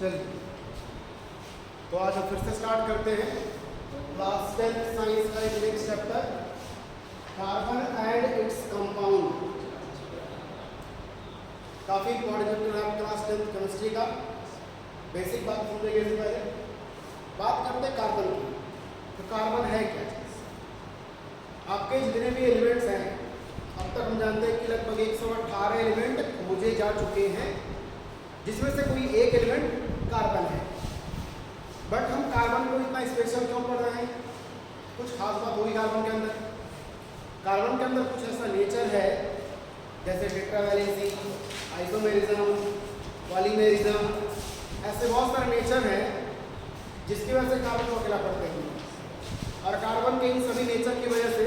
चलिए, तो आज हम फिर से स्टार्ट करते हैं क्लास 10 साइंस का एक next chapter, carbon and its compound. काफ़ी इंपॉर्टेंट चैप्टर है क्लास 10 केमिस्ट्री का। बेसिक बात समझेंगे इससे पहले बात करते हैं कार्बन की। तो कार्बन है क्या चीज़? आपके जितने भी एलिमेंट्स हैं, अब तक हम जानते हैं कि लगभग 118 एलिमेंट खोजे जा चुके हैं, जिसमें से कोई एक एलिमेंट कार्बन है। बट हम कार्बन को इतना स्पेशल क्यों पढ़ रहे हैं? कुछ खास बात होगी कार्बन के अंदर। कार्बन के अंदर कुछ ऐसा नेचर है जैसे टेट्रावैलेंसी, आइसोमेरिज्म, पॉलीमेरिज्म, ऐसे बहुत सारे नेचर हैं जिसकी वजह से कार्बन को अकेला पढ़ते हैं। और कार्बन के इन सभी नेचर की वजह से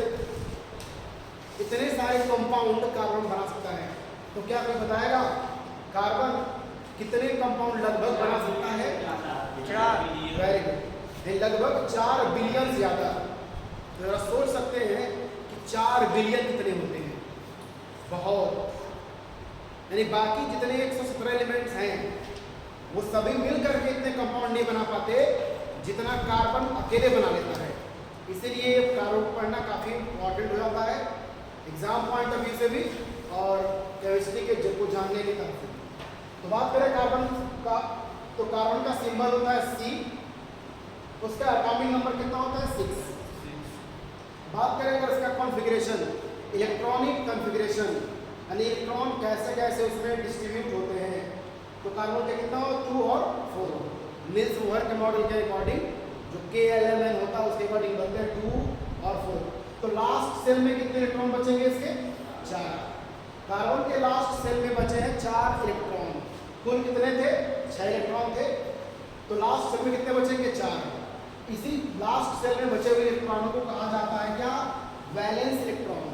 इतने सारे कंपाउंड कार्बन बना सकता है। तो क्या कोई बताएगा कार्बन कितने कंपाउंड लगभग बना सकता है? 4। वेरी गुड, लगभग 4 बिलियन ज़्यादा। तो जरा सोच सकते हैं कि 4 बिलियन कितने होते हैं। बहुत, यानी बाकी जितने 117 एलिमेंट्स हैं वो सभी मिलकर के इतने कंपाउंड नहीं बना पाते जितना कार्बन अकेले बना लेता है। इसीलिए कार्बन को पढ़ना काफ़ी इंपॉर्टेंट हो जाता है एग्जाम पॉइंट ऑफ व्यू से भी और केमिस्ट्री के को जानने की तरफ से। तो बात करें कार्बन का, तो कार्बन का सिंबल होता है C, उसका एटॉमिक नंबर कितना होता है? 6। बात करें अगर इसका कॉन्फ़िगरेशन, इलेक्ट्रॉनिक कॉन्फ़िगरेशन, यानी इलेक्ट्रॉन कैसे कैसे उसमें डिस्ट्रीब्यूट होते हैं, तो कार्बन का कितना हो? 2 और 4। निल्स बोहर के मॉडल के अकॉर्डिंग जो KLMN होता है उसके अकॉर्डिंग बनते हैं 2 और 4। तो लास्ट सेल में कितने इलेक्ट्रॉन बचेंगे इसके? 4। कार्बन के लास्ट सेल में बचे हैं 4 इलेक्ट्रॉन। कुल कितने थे? 6 इलेक्ट्रॉन थे। तो लास्ट सेल में कितने बचेंगे? 4। इसी लास्ट सेल में बचे हुए इलेक्ट्रॉनों को कहा जाता है क्या? Valence electron.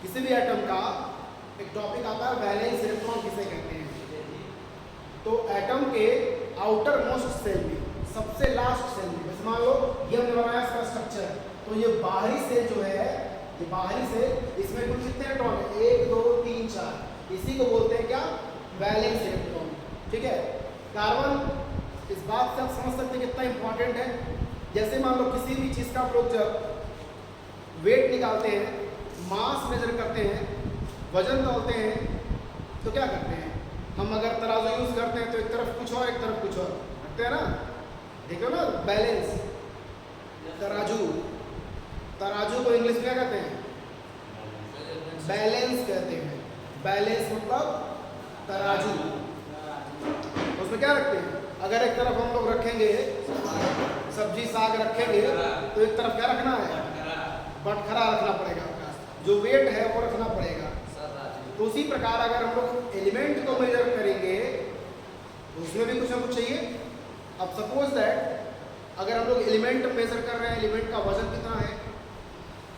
किसी भी एटम का एक टॉपिक आता है वैलेंस इलेक्ट्रॉन किसे कहते हैं। तो एटम के आउटर मोस्ट सेल में, सबसे लास्ट सेल में, जैसे मान लो ये हमने बनाया इसका स्ट्रक्चर, तो ये बाहरी सेल जो है, ये बाहरी सेल, इसमें कुल कितने इलेक्ट्रॉन है? 1 2 3 4। इसी को बोलते हैं क्या? Valence electron. ठीक है। कार्बन इस बात से आप समझ सकते हैं कितना इंपॉर्टेंट है। जैसे मान लो किसी भी चीज़ का आप लोग जब वेट निकालते हैं, मास मेजर करते हैं, वजन तोलते हैं, तो क्या करते हैं? हम अगर तराजू यूज़ करते हैं तो एक तरफ कुछ और एक तरफ कुछ और रखते हैं ना। देखो ना, बैलेंस, तराजू। तराजू को इंग्लिश में क्या कहते हैं? बैलेंस कहते हैं। बैलेंस मतलब तराजू। उसमें क्या रखते हैं? अगर एक तरफ हम लोग रखेंगे सब्जी साग रखेंगे तो एक तरफ क्या रखना है? बटखरा रखना पड़ेगा, जो वेट है वो रखना पड़ेगा। तो उसी प्रकार अगर हम लोग एलिमेंट को मेजर करेंगे तो उसमें भी कुछ ना कुछ चाहिए। अब सपोज दैट अगर हम लोग एलिमेंट मेजर कर रहे हैं, एलिमेंट का वजन कितना है,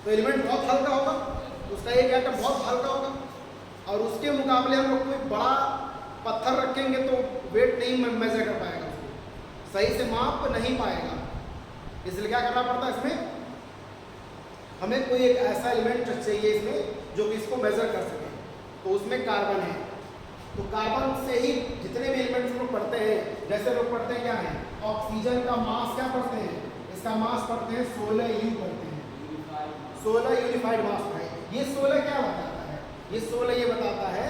तो एलिमेंट बहुत हल्का होगा, उसका एक एटम बहुत हल्का होगा, और उसके मुकाबले हम लोग कोई बड़ा पत्थर रखेंगे तो वेट नहीं मेजर कर पाएगा, उसको सही से माप नहीं पाएगा। इसलिए क्या करना पड़ता है? इसमें हमें कोई एक ऐसा एलिमेंट चाहिए इसमें जो कि इसको मेजर कर सके, तो उसमें कार्बन है। तो कार्बन से ही जितने भी एलिमेंट्स हम लोग पढ़ते हैं, जैसे लोग पढ़ते हैं क्या है? ऑक्सीजन का मास क्या पढ़ते हैं? इसका मास पढ़ते हैं 16U पढ़ते हैं। 16 यूनिफाइड मास है। ये 16 क्या बताता है? ये 16 ये बताता है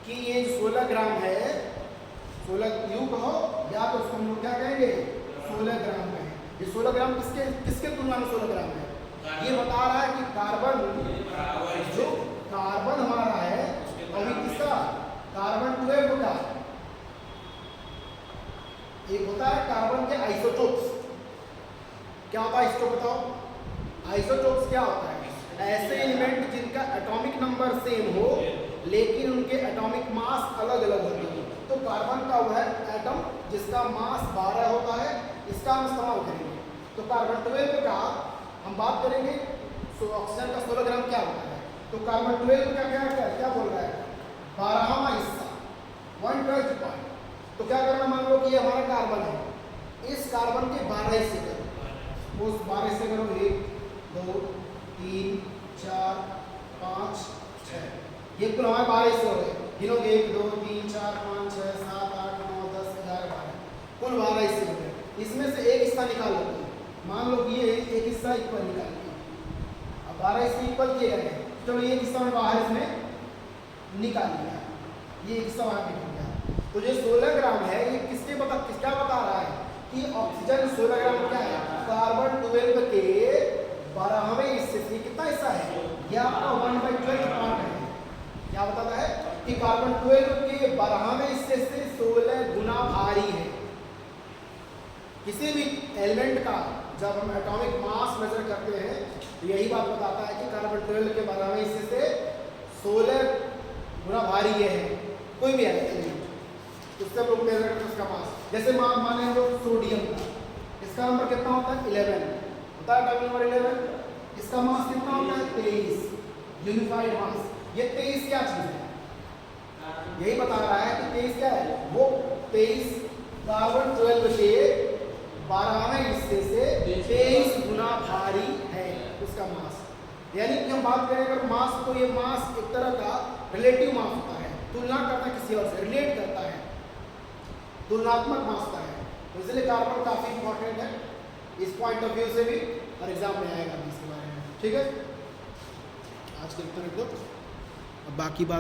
कि ये 16 ग्राम है, 16U कहो या तो उसको हम लोग क्या कहेंगे? 16 ग्राम कहें। ये 16 ग्राम किसके तुलना में 16 ग्राम है? ये बता रहा है कि कार्बन, जो कार्बन हमारा है अभी किसका? कार्बन 12 का। एक होता है कार्बन के आइसोटोप्स। क्या होता है आइसोटोप? बताओ। आइसोटोप्स क्या होता है? ऐसे एलिमेंट जिनका एटॉमिक नंबर सेम हो लेकिन उनके एटॉमिक मास अलग अलग होते हैं। तो कार्बन का वह एटम जिसका मास 12 होता है, इसका हम इस्तेमाल करेंगे। तो कार्बन 12 का हम बात करेंगे। तो ऑक्सीजन का 16 ग्राम क्या होता है? तो कार्बन 12 का क्या बोल रहा है? 12वां हिस्सा, 1/12 पार्ट। तो क्या करना? मान लो कि ये हमारा कार्बन है, इस कार्बन के 12 हिस्से करो। उस 12 हिस्से करो 1 2 3 4 5 6। ये कुल हमारे 12 हिस्से हो गए। गिनोगे 1 2 3 4 5 6 7 8 9 10 निकाल लो। मान लो कि ये एक हिस्सा इक्वल निकाल लिया, अब 12 इसमें इक्वल किए गए हैं, चलो ये हिस्सा में बाहर इसमें निकाल लिया, ये हिस्सा वहाँ निकल गया। तो जो 16 ग्राम है ये क्या बता रहा है कि ऑक्सीजन 16 ग्राम क्या है, कार्बन 12 के 12वें हिस्से से कितना हिस्सा है, यह आपका 1/12 पार्ट है। क्या बताता है कि कार्बन 12 के 12वें हिस्से से 16 गुना भारी है। किसी भी एलिमेंट का जब हम एटॉमिक मास मेजर करते हैं तो यही बात बताता है कि कार्बन 12 के 12वें हिस्से से 16 गुना भारी ये है। कोई भी एलिमेंट उससे हम लोग मेजर करते हैं उसका मास। जैसे माने हम लोग सोडियम का, इसका नंबर कितना होता है 11 होता है, एटॉमिक नंबर 11। इसका मास कितना होता है 23, यूनिफाइड मास। ये 23 क्या चीज है, यही बता रहा है कि 23 क्या है, वो 23 कार्बन 12 के 12वें हिस्से से 23 गुना भारी है उसका मास। यानी कि हम बात करें अगर मास, तो ये मास एक तरह का रिलेटिव मास होता है, तुलना करता है किसी और से, रिलेट करता है, तुलनात्मक मास का है। तो इसलिए कार्बन काफी इंपॉर्टेंट है इस पॉइंट ऑफ व्यू से भी, और एग्जाम में आएगा भी इसके बारे में। ठीक है, आज के उत्तर लिख दो, अब बाकी बात